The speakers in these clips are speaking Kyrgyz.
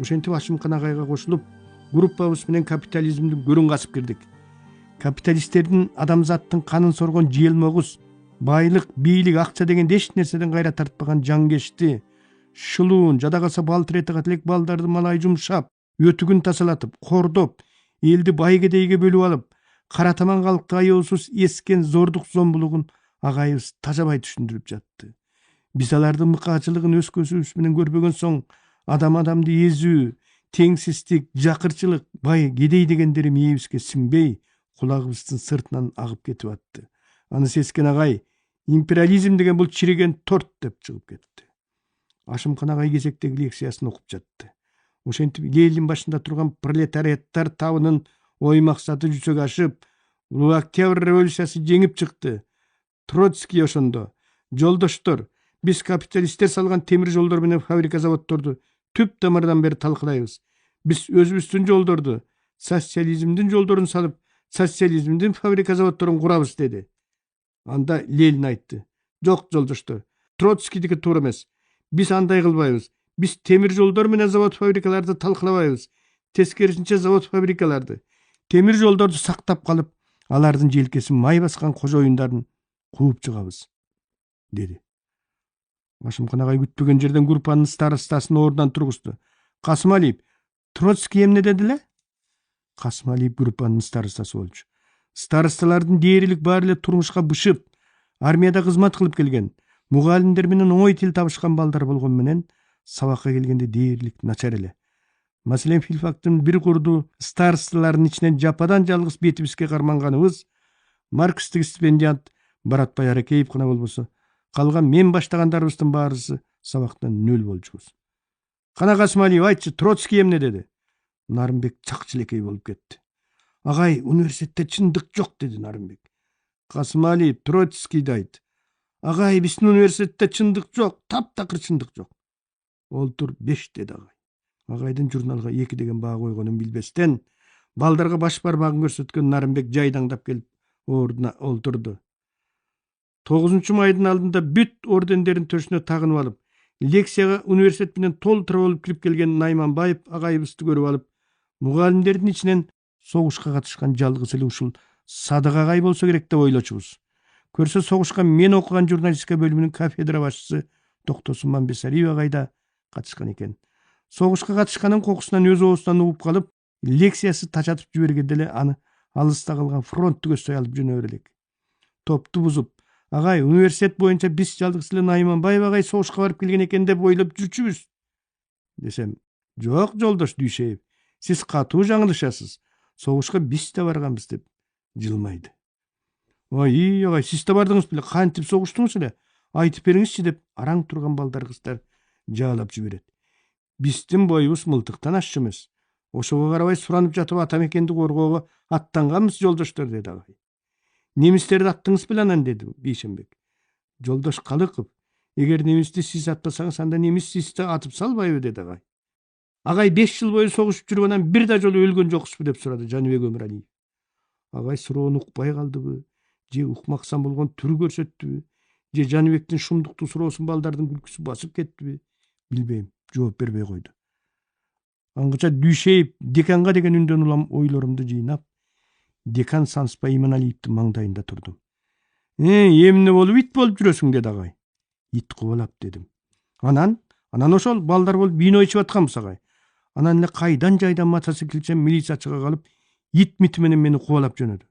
Ошентип Ашымкан агайга кошулуп, группабыз менен капитализмдин көрүн касып кирдик. Капиталисттердин адамзаттын канын соргон жыйылмагыз, байлык, бийлик, акча деген эч нерседен кайра тартпаган жаңгешти, шылуун, жада калса балтыр эти катылек балдарды малай жумшап, өтүгүн тасалатып, кордоп, элди бай кедейге бөлүп алып, кара таман калкты аеусуз эскен зордук зомбулугун агайыбыз тажабай түшүндүрүп жатты. Биз алардын мыкаачылыгын өз көзүбүз менен көрбөгөн соң, адамды эзүү, теңсиздик, жакырчылык, бай кедей дегендери мээбизге сиңбей, кулагыбыздын сыртынан агып кетип атты. Аны сескен агай империализм деген бул чиреген торт деп чыгып кетти. Ашымкан агай кезектеги лекциясын окуп жатты. Ошентип Ленин башында турган пролетариаттар табынын ой максаты жүзөгө ашып, улуу Октябрь революциясы жеңип чыкты. Троцкий ошондо: жолдоштор, биз капиталисттер салган темир жолдор менен фабрика заводдорду түп тамырдан бери талкалайбыз. Биз өзүбүздүн жолдорду, социализмдин жолдорун салып, социализмдин фабрика заводдорун курабыз деди. Анда Ленин айтты: жок жолдоштор, Троцкийдики туура эмес. Биз андай кылбайбыз. Биз темир жолдор менен завод фабрикаларды талкалабайбыз. Тескерисинче завод фабрикаларды, темир жолдорду сактап калып, алардын желкесин май баскан кожоюндарын кууп чыгабыз, деди. Ашымкан агай күтпөгөн жерден группанын старостасын ордунан тургузду. Касымалиев, Троцкий эмне деди эле? Касымалиев группанын старостасы болчу. Старосталардын дээрлик баары эле турмушка бышып, армияда кызмат кылып келген, мугалимдер менен оңой тил табышкан балдар болгон менен, сабакка келгенде дээрлик начар эле. Маселен, филфактын бир курду старосталардын ичинен жападан жалгыз бетибизге карманганыбыз маркстик стипендиант Баратбай Аракеев гана болбосо, калган мен баштагандарыбыздын баарысы сабактан нөл болчубуз. Кана Касымалиев, айтчы, Троцкий эмне деди? Нарымбек чакчылекей болуп кетти. Агай, университетте чындык жок, деди Нарымбек. Касымалиев, Троцкийди айт. Агай, биздин университетте чындык жок, таптакыр чындык жок. Олтур 5, деди агай. Агайдын журналга 2 деген баа койгонун билбестен, балдарга баш бармагын көрсөткөн Нарымбек жайдаңдап келип ордуна олтурду. 9 майдын алдында бүт ордендерин төшүнө тагынып алып, лекцияга университет менен толтура болуп кирип келген Найманбаев агайыбызды көрүп алып, мугалимдердин ичинен согушка катышкан жалгыз эле ушул Садык агай болсо керек деп ойлочубуз. Көрсө согушка мен окуган журналистика бөлүмүнүн кафедра башчысы Токтосун Мамбесалиев агай да катышкан экен. Согушка катышканын кокусунан өз оозунан угуп калып, лекциясы тачатып жибергенде эле аны алыста калган фронт түгөсдөй алып жөнөбөр элек. Топту бузуп, агай, университет боюнча биз жалгыз эле Найманбаев агай согушка барып келген экен деп ойлоп жүрчүбүз, десем, жок жолдош Дүйшеев, сиз катуу жаңылышасыз. Согушка биз да барганбыз, деп жылмайды. Ой, агай, сиз да бардыңыз беле, кантип согуштуңуз эле? Айтып бериңизчи, деп араң турган балдар кыздар жаалап жиберет. Биздин боюбуз мылтыктан ашчу эмес. Ошого карабай суранып жатып ата мекенди коргоого аттанганбыз жолдоштор, деди агай. Немистерди аттыңыз беле анан, деди Бейшенбек. Жолдош Калыков, эгер немисти сиз атпасаңыз, анда немис сизди атып салбайбы, деди агай. Агай, 5 жыл бою согушуп жүрүп анан бир да жолу өлгөн жоксузбу, деп сурады Жаныбек Өмүралиев. Агай суроону укпай калдыбы, же укмаксан болгон түр көрсөттүбү, же Жаныбектин шумдуктуу суроосун балдардын күлкүсү басып кеттиби, билбейм, жооп бербей койду. Аңгыча Дүйшеев деканга деген үндөн улам ойлорумду жыйнап, декан Сансызбай Иманалиевдин маңдайында турдум. Эмне болуп ит болуп жүрөсүң, деди агай. Ит кубалап, дедим. Анан ошол балдар болуп вино ичип атканбыз, агай. Анан эле кайдан жайдан мотоциклчен милициячыга калып, ит мити менен мени кубалап жөнөдү.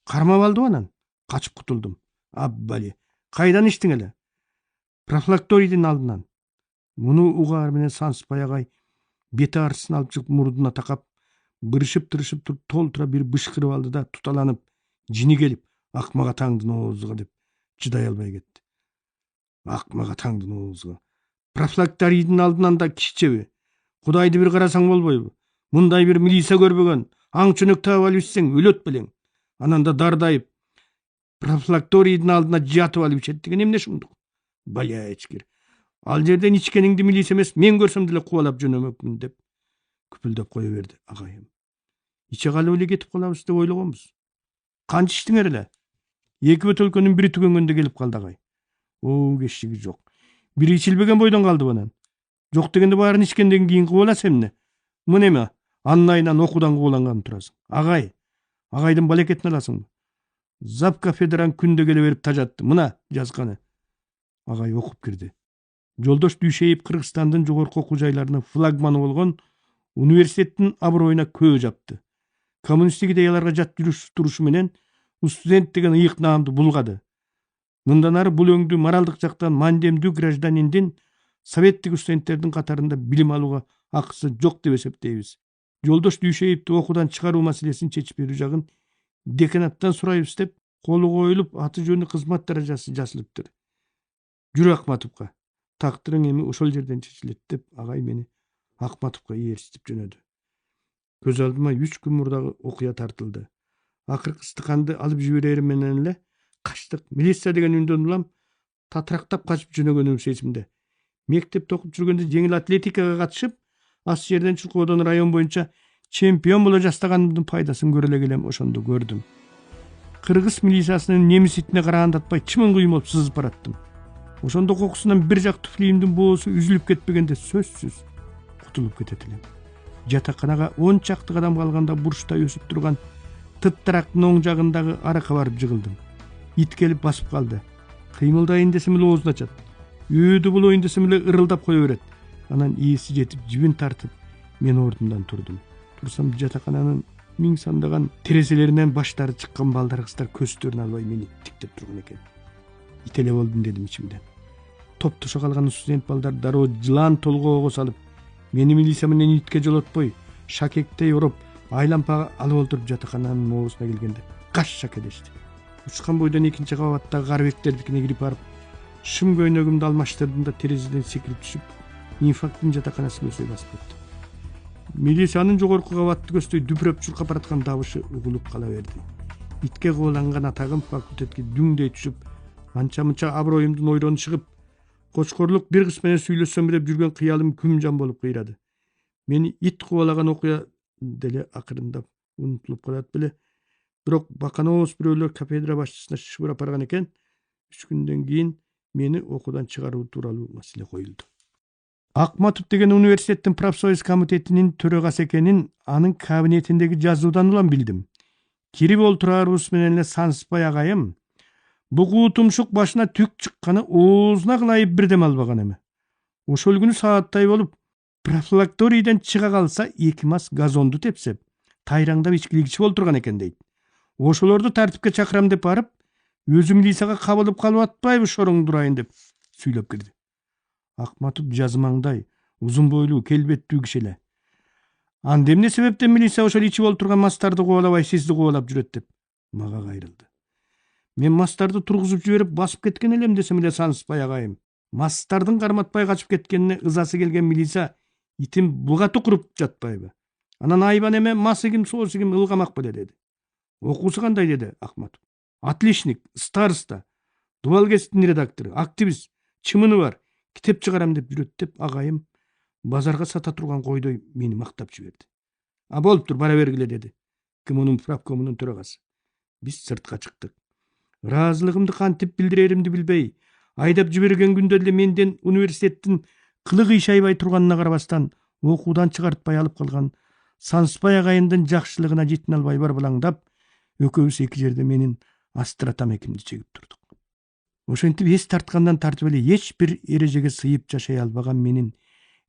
Кармап алдым, анан качып кутулдум. Аббали, кайдан иштиң эле? Профилакторийдин алдынан. Муну угаар менен Сансызбай агай бети арысын алып чыгып мурдуна такап, бырышып-тырышып туруп толтура бир бышкырып алды да, туталанып, жини келип, акмак атаңдын оозуга, деп чыдай албай кетти. Акмак атаңдын оозуга. Профилакторийдин алдынан да киччеби? Кудайды бир карасаң болбойбу? Мындай бир милиция көрбөгөн, аңчөнөк таап алып ичсең өлөт белең. Анан да дардайып, профилакторийдин алдына жатып алып ичет деген эмне шумдук? Балячкир. Ал жерден ичкениңди милиция эмес, мен көрсөм деле кубалап жөнөмөкмүн, деп күпүлдөп кое берди агайым. Иче калып эле кетип калабыз деп ойлогонбуз. Канча иштиңер эле? 2 бөтөлкөнүн бири түгөнгөндө келип калды агай. Кечиги жок. Бири ичилбеген бойдон калдыбы анан? Жок дегенде баарын ичкенден кийин кубаласың эмне? Мына эме анайынан окуудан кубаланган турасың. Агайдын балекетин аласыңбы? Зап кафедран күндө келе берип тажатты. Мына жазганы. Агай окуп кирди. Жолдош Дүйшеев Кыргызстандын жогорку окуу жайларынын флагманы болгон университеттин аброюна көө жапты. Коммунисттик идеяларга жат турушу менен студент деген ыйык наамды булгады. Мындан ары бул өңдүү моралдык жактан мандемдүү гражданиндин советтик студенттердин катарында билим алууга акысы жок деп эсептейбиз. Жолдош Дүйшеевди окуудан чыгаруу маселесин чечип берүү жагын деканаттан сурайбыз деп колу коюлуп, аты жөнү кызмат даражасы жазылыптыр. Жүрү Акматовго. Тактырың эми ошол жерден чечилет деп агай мени Акматовго ээрчитип жөнөдү. Көз алдыма 3 күн мурдагы окуя тартылды. Акыркы стаканды алып жиберерим менен эле качтык. Милиция деген үндөн улам татырактап качып жөнөгөнүм эсимде. Мектепте окуп жүргөндө жеңил атлетикага катышып, ас жерден чуркоодон район боюнча чемпион боло жастаганымдын пайдасын көрө эле келем, ошондо көрдүм. Кыргыз милициясынын немис итине карагандатпай чымын кыйын болуп сызып бараттым. Ошондо кокусунан бир жак туфлийимдин боосу үзүлүп кетпегенде сөзсүз кутулуп кетет элем. Жатаканага 10 чакты кадам калганда бурчта өсүп турган тыттырактын оң жагындагы аракка барып жыгылдым. Ит келип басып калды. Кыймылдайын десем эле оозун ачат. Өөдү болоюн десем эле ырылдап кое берет. Анан ээси жетип жибин тартып, мен ордумдан турдум. Турсам жатакананын миң сандаган терезелеринен баштары чыккан балдар кыздар көздөрүн албай мени тиктеп турган экен. Ит эле болдум дедим ичимден. Топтошо калган студент балдар дароо жылан толгоого салып, мени милиция менен итке жолотпой, шакектей ороп, айлампага алып олтуруп жатакананын оозуна келгенде каш шаке дешти. Учкан бойдон экинчи кабаттагы карыбектердикине кирип барып, шым көйнөгүмдү алмаштырдым да терезеден секирип түшүп, инфаркттын жатаканасына көздөй басып кеттим. Милициянын жогорку кабатты көздөй дүпүрөп чуркап бараткан дабышы угулуп кала берди. Итке кубаланган атагым факультетке дүңдөй түшүп, анча-мынча аброюмдун ойрону чыгып, кочкорлук бир кыз менен сүйлөшсөм деп жүргөн кыялым күмжан болуп кыйрады. Мени ит кубалаган окуя деле акырындап унутулуп калат беле. Бирок баканооз бирөөлөр кафедра башчысына шыбырап барган экен. 3 күндөн кийин мени окуудан чыгаруу тууралуу маселе коюлду. Акматов деген университеттин профсоюз комитетинин төрагасы экенин анын кабинетиндеги жазуудан улам билдим. Кирип олтураарыбыз менен эле Саныспай агайым бугуу тумшук башына түк чыкканы оозуна кылайып бирдем албаган эме. Ошол күнү сааттай болуп, профилакторийден чыга калса 2 мас газонду тепсеп, тайраңдап ичкилик ичип олтурган экен дейт. Ошолорду тартипке чакырам деп барып, өзү милицияга кабылып калып атпайбы шороң дурайын деп сүйлөп кирди. Акматов жазмаңдай, узун бойлуу, келбеттүү киши эле. Анда эмне себептен милиция ошол ичип олтурган мастарды кубалабай сизди кубалап жүрөт деп мага кайрылды. Мен мастарды тургузуп жиберип басып кеткен элем десем эле Саныспай агайым. Мастардын карматпай качып кеткенине ызасы келген милиция итин буга тукуруп жатпайбы? Анан айбан эме масы ким, соосу ким ылгамак беле деди. Окуусу кандай деди Акматов. Отличник, староста, Дубалгестин редактору, активист, чымыны бар, китеп чыгарам деп жүрөт деп агайым базарга сата турган койдой мени мактап жиберди. А болуптур, бара бергиле деди КМУнун правкомунун төрагасы. Биз сыртка чыктык. Ыраазылыгымды кантип билдиреримди билбей, айдап жиберген күндө эле менден университеттин кылыгы ишайбай турганына карабастан окуудан чыгартпай алып калган Саныспай агайымдын жакшылыгына жете албай барбалаңдап, экөөбүз эки жерде менин астыра тамекимди чегип турдук. Ошентип эс тарткандан тартып эле эч бир эрежеге сыйып жашай албаган менин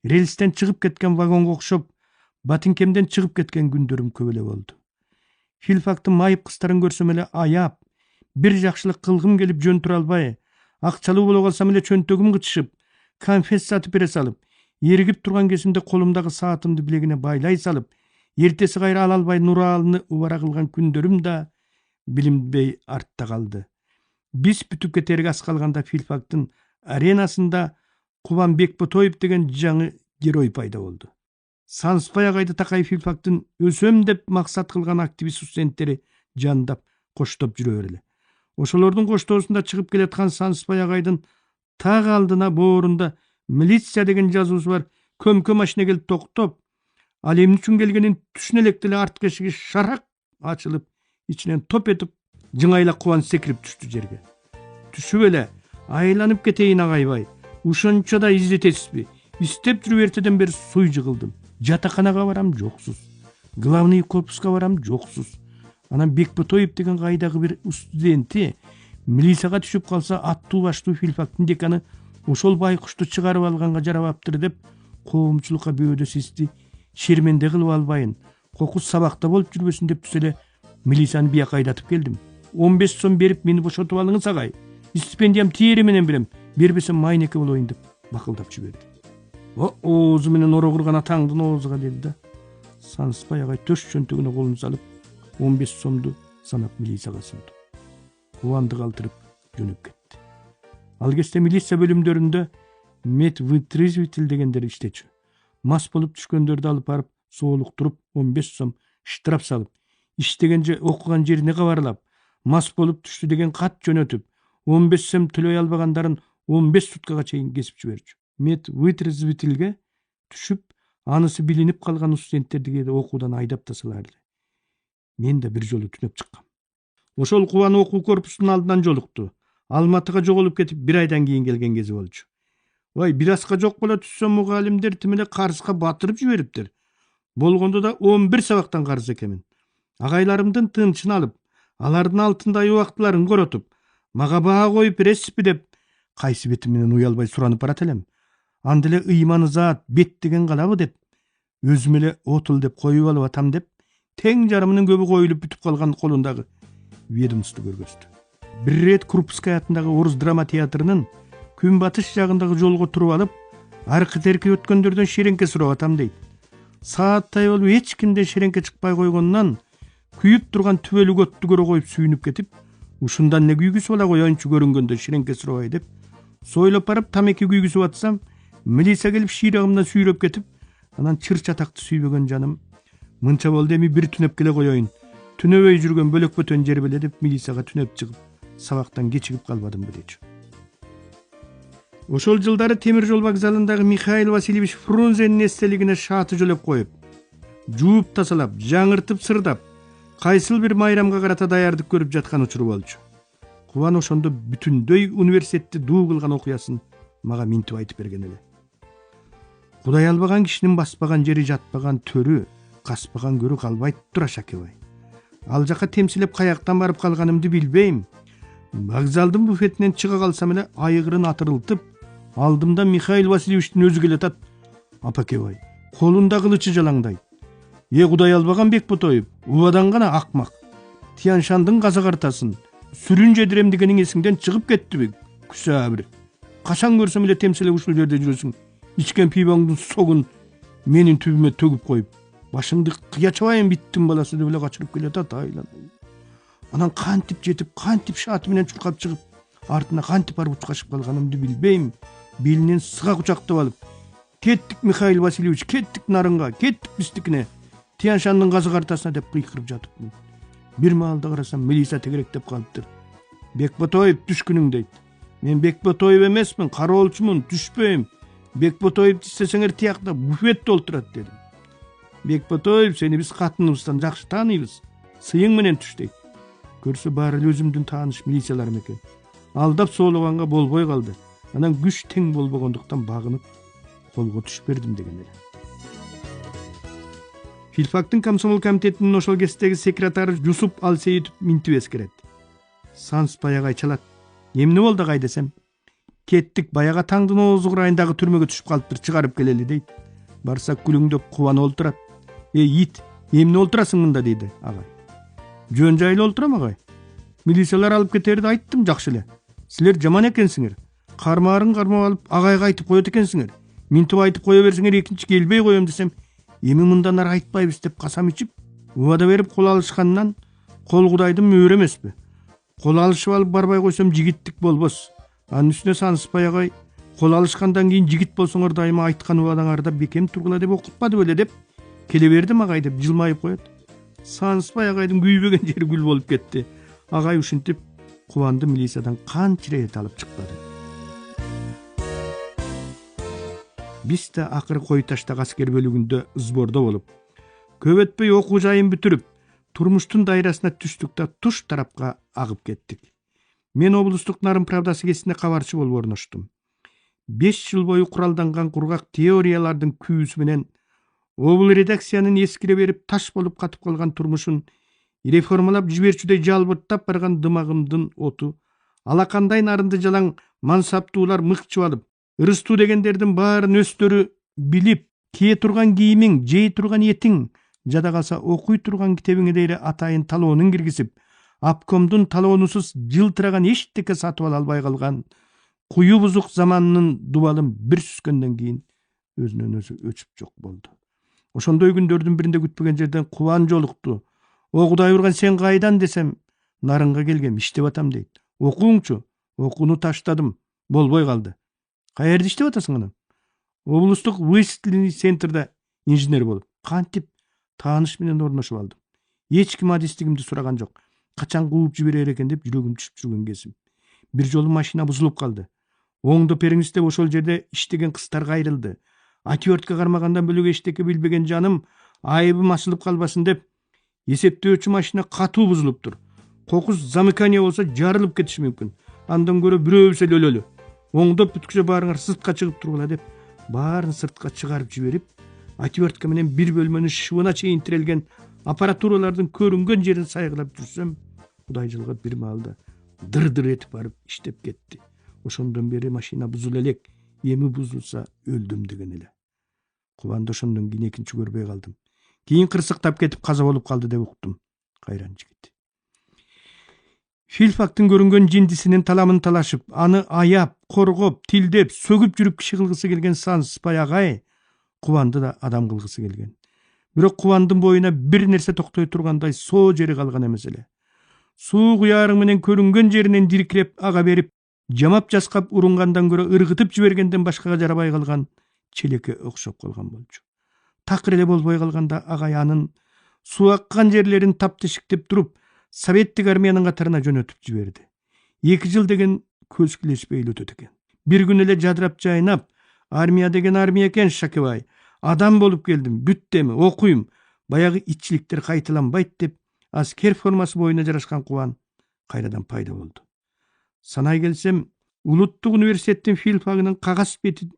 рельстен чыгып кеткен вагонго окшоп, батинкемден чыгып кеткен күндөрүм көп эле болду. Филфактын майып кыздарын көрсөм эле аяп, бир жакшылык кылгым келип жөн тура албай, акчалуу боло калсам эле чөнтөгүм кычышып, конфет сатып бере салып, эригип турган кезимде колумдагы саатымды билегине байлай салып, эртеси кайра ала албай Нуралыны убара кылган күндөрүм да билинбей артта калды. Биз бүтүп кетерге аз калганда Филфактын аренасында Кубан Бекботоев деген жаңы герой пайда болду. Саныспай агайды такай Филфактын өсөм деп максат кылган активист студенттери жандап, коштоп жүрө берели. Ошолордун коштоосунда чыгып келаткан Саныспай агайдын так алдына боорунда милиция деген жазуусу бар көмкө машина келип токтоп, ал эмне үчүн келгенин түшүнө электе эле арткы эшиги шарак ачылып, ичинен топ этип жыңайлап Кубан секирип түштү жерге. Түшүп эле айланып кетейин агайбай, ушунча да издетесизби? Истеп жүрүп эртеден бери суй жыгылдым. Жатаканага барам, жоксуз. Главный корпуска барам, жоксуз. Анан Бекботоев деген кайдагы бир студенти милицияга түшүп калса, аттуу баштуу филфактын деканы ошол байкушту чыгарып алганга жарабаптыр деп коомчулукка бөөдө сизди шерменде кылып албайын, кокус сабакта болуп жүрбөсүн деп түз эле милицияны бияка айдатып келдим. 15 сом берип мени бошотуп алыңыз агай. Стипендиям тиери менен берем. Бербесем майнеке болоюн деп бакылдап жиберди. Оозу менен орогурган атаңдын оозуга деди да. Саныспай агай төш чөнтөгүнө колун салып 15 сомду санап милицияга сунду. Кубанды калтырып жөнөп кетти. Ал кезде милиция бөлүмдөрүндө медвытрезвитель дегендер иштечү. Мас болуп түшкөндөрдү алып барып соолуктуруп 15 сом штраф салып, иштеген же окуган жерине кабарлап, мас болуп түштү деген кат жөнөтүп, 15 сом төлөй албагандарын 15 суткага чейин кесип жиберчү. Медвытрезвительге түшүп, анысы билинип калган студенттерди кээде окуудан айдап тасалар эле. Мен да бир жолу түнөп чыккам. Ошол Кубан окуу корпусунун алдынан жолукту. Алматыга жоголуп кетип, бир айдан кийин келген кези болчу. Бир аска жок боло түшсө мугалимдер тим эле карызга батырып жибериптир. Болгондо да 11 сабактан карыз экенмин. Агайларымдын тынчын алып, алардын алтындай убактыларын коротуп, мага баа коюп бересизби деп кайсы бетим менен уялбай суранып барат элем. Анда эле ыйманы зат бет деген калабы деп, өзүм эле отул деп коюп алып атам деп, тең жарымынын көбү коюлуп бүтүп калган колундагы ведомство көргөздү. Бир рет Крупская атындагы орус драма театрынын күн батыш жагындагы жолго туруп алып, аркы терки өткөндөрдөн шеренке сурап атам дейт. Сааттай болуп эч кимде шеренке чыкпай койгондон, күйүп турган түбөлүк отту көрө коюп сүйүнүп кетип, ушундан не күйгүсүп ала коеюнчу көрүнгөндө шеренке сурабай деп, сойлоп барып тамеки күйгүсүп атсам, милиция келип шийрагымдан сүйрөп кетип, анан чыр чатакты сүйбөгөн жаным, мынча болду эми бир түнөп келе коеюн. Түнөбөй жүргөн бөлөк бөтөн жер беле деп милицияга түнөп чыгып, сабактан кечигип калбадым белечү. Ошол жылдары темир жол вокзалындагы Михаил Васильевич Фрунзенин эстелигине шааты жолоп коюп, жууп тазалап, жаңыртып сырдап, кайсыл бир майрамга карата даярдык көрүп жаткан учуру болчу. Кубан ошондо бүтүндөй университетти дуу кылган окуясын мага минтип айтып берген эле. Кудай албаган кишинин баспаган жери, жатпаган төрү, каспаган көрү калбайт тура Шакебай. Ал жака темсилеп каяктан барып калганымды билбейм. Вокзалдын буфетинен чыга калсам эле айыгырын атырылтып, алдымда Михаил Васильевичтин өзү келатат. Апакебай, колунда кылычы жалаңдайт. Кудай албаган Бекботоев, убадан гана акмак. Тяншандын каза картасын сүрүн жедирем дегениң эсиңден чыгып кеттиби? Күсабир. Качан көрсөм эле темселеп ушул жерде жүрөсүң. Ичкен пиваңдын согун менин түбүмө төгүп коюп, башыңды кыячабайын биттин баласы деп эле качырып келатат айлан. Анан кантип жетип, кантип шааты менен чуркап чыгып, артына кантип барып учкашып калганымды билбейм. Белинен сыга кучактап алып, кеттик Михаил Васильевич, кеттик нарынга, кеттик биздикине, Тяншандын казы картасына деп кыйкырып жатыпмын. Бир маалда карасам, милиция тегеректеп калыптыр. Бекботоев түшкүнүң дейт. Мен Бекботоев эмесмин, кароолчумун, түшпөйм. Бекботоевди истесеңер тиякта буфетте олтурат дедим. Бекботоев, сени биз катыныбыздан жакшы тааныйбыз. Сыйың менен түш дейт. Көрсө баары эле өзүмдүн тааныш милицияларым экен. Алдап соологанга болбой калды. Анан күч тең болбогондуктан багынып колго түшүп бердим деген эле. Филфактын комсомол комитетинин ошол кездеги секретары Жусуп Алсейитов минтип эскерет. Саныспай агай чалат. Эмне болду агай десем, кеттик баяга таңдын оозу кырайындагы түрмөгө түшүп калыптыр, чыгарып келели дейт. Барсак күлүңдөп Кубан олтурат. Ит, эмне олтурасың мында дейди агай. Жөн жайлуу олтурам агай. Милициялар алып кетерди айттым, жакшы эле. Силер жаман экенсиңер. Кармаарын кармап алып агайга айтып коет экенсиңер. Минтип айтып кое берсеңер экинчи келбей коем десем, эми мындан ары айтпайбыз деп касам ичип, убада берип кол алышкандан кол кудайдын мөөрү эмеспи. Кол алышып алып барбай койсом жигиттик болбос. Анын үстүнө Саныспай агай, кол алышкандан кийин жигит болсоңор дайыма айткан убадаңарда бекем тургула деп окутпады беле деп келе бердим агай деп жылмайып коет. Саныспай агайдын күйбөгөн жери күл болуп кетти. Агай ушинтип Кубанды милициядан канча рет алып чыкпады. Биз да акыры Кой таштагы аскер бөлүгүндө сбордо болуп, көп өтпөй окуу жайын бүтүрүп, турмуштун дайрасына түштүк да туш тарапка агып кеттик. Мен облустук Нарын правдасы гезитине кабарчы болуп орноштум. 5 жыл бою куралданган кургак теориялардын күйүүсү менен обул редакциянын эскире берип таш болуп катып калган турмушун реформалап жиберчүдөй жалбырттап барган дымагымдын оту алакандай нарынды жалаң мансаптуулар мыкчып алып, ырыстуу дегендердин баарын өздөрү билип, кие турган кийимиң, жей турган этиң, жада калса окуй турган китебиңе дейре атайын талоонун киргизип, обкомдун талоонусуз жылтыраган эчтеке сатып ала албай калган куюу бузук заманынын дубалын бир сүзгөндөн кийин өзүнөн өзү өчүп жок болду. Ошондой күндөрдүн биринде күтпөгөн жерден Кубан жолукту. О Кудай урган, сен кайдан десем, нарынга келгем, иштеп атам дейт. Окуңчу? Окууну таштадым, болбой калды. Каерде иштеп атасың анан? Облустук вычислительный центрда инженер болуп. Кантип тааныш менен орношуп алдым. Эч ким адистигимди сураган жок. Качан кууп жиберер экен деп жүрөгүм түшүп жүргөн кезим. Бир жолу машина бузулуп калды. Оңдоп бериңиз деп ошол жерде иштеген кыздар кайрылды. Отвертка кармагандан бөлөк эчтеке билбеген жаным, айыбым ачылып калбасын деп, эсептөөчү машина катуу бузулуптур. Кокус замыкание болсо жарылып кетиши мүмкүн. Андан көрө бирөөбүз эле өлөлү. Оңдоп бүткүчө баарыңар сыртка чыгып тургула деп, баарын сыртка чыгарып жиберип, отвертка менен бир бөлмөнүн шыбына чейин тирелген аппаратуралардын көрүнгөн жерин сайгылап жүрсөм, Кудай жылгат бир маалда дыр-дыр этип барып иштеп кетти. Ошондон бери машина бузула элек, эми бузулса өлдүм деген эле. Кубанды ошондон кийин экинчи көрбөй калдым. Кийин кырсыктап кетип каза болуп калды деп уктум. Кайран жигит. Филфактын көрүнгөн жиндисинин таламын талашып, аны аяп, коргоп, тилдеп, сөгүп жүрүп киши кылгысы келген Саныспай агай Кубанды да адам кылгысы келген. Бирок Кубандын боюна бир нерсе токтой тургандай соо жери калган эмес эле. Суу куярың менен көрүнгөн жеринен диркиреп ага берип, жамап жаскап урунгандан көрө ыргытып жибергенден башкага жарабай калган челекке окшоп калган болчу. Такыр эле болбой калганда агай анын суу аккан жерлерин таптешиктеп туруп, Советтик армиянын катарына жөнөтүп жиберди. 2 жыл деген көз килешпей өтөт экен. Бир күн эле жадырап жайнап, армия деген армия экен Шакебай, адам болуп келдим, бүттеми, окуйм, баягы итчиликтер кайталанбайт деп, аскер формасы боюна жарашкан Кубан кайрадан пайда болду. Санай келсем, Улуттук университеттин филфагынын кагаз бети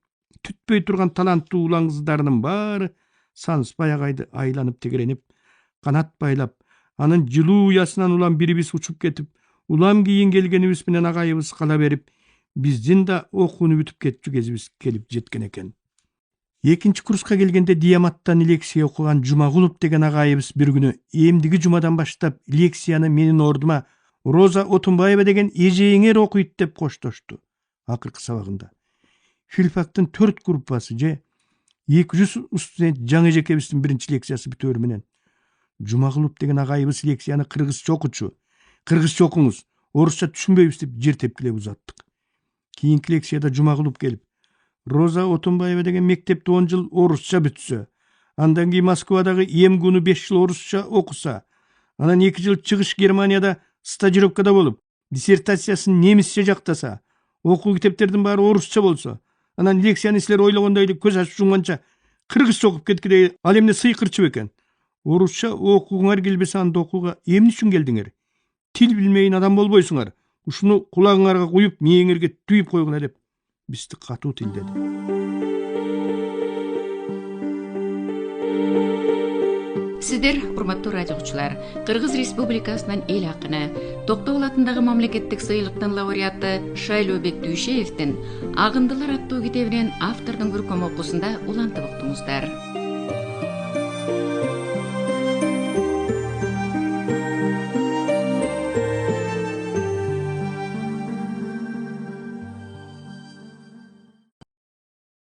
түтпөй турган таланттуу улан кыздарынын баары Саныспай агайды айланып тегеренип, канат байлап, анын жылуу уясынан улам бирибиз учуп кетип, улам кийин келгенибиз менен агайыбыз кала берип, биздин да окууну бүтүп кетчү кезибиз келип жеткен экен. Экинчи курска келгенде Диаматтан лекция окуган Жумагулов деген агайыбыз бир күнү эмдиги жумадан баштап лекцияны менин ордума Роза Отунбаева деген эжеңер окуйт деп коштошту. Акыркы сабагында филфактын 4 группасы же 200 студент жаңы эжекебиздин биринчи лекциясы бүтөөр менен Жумагулов деген агайыбыз лекцияны кыргызча окучу. Кыргызча окуңуз, орусча түшүнбөйбүз деп жер тепкилеп узаттык. Кийинки лекцияда Жумагулов келип, Роза Отунбаева деген мектепти 10 жыл орусча бүтсө, андан кийин Москвадагы МГУну 5 жыл орусча окуса, анан 2 жыл чыгыш Германияда стажировкада болуп, диссертациясын немисче жактаса, окуу китептердин баары орусча болсо, анан лекцияны силер ойлогондой эле көз ачып жумганча кыргызча окуп кеткиле, ал эмне сыйкырчы бекен? Орусча окуңар келбесе анда окууга эмне үчүн келдиңер? Тил билмейин адам болбойсуңар. Ушуну кулагыңарга куюп, мээңерге түйүп койгула деп бизди катуу тилдеди. Сиздер, урматтуу радио угуучулар, Кыргыз Республикасынын эл акыны, Токтогул атындагы мамлекеттик сыйлыктын лауреаты Шайлообек Дүйшеевдин Агындылар аттуу китебинен автордун көркөм окуусунда улантып уктуңуздар.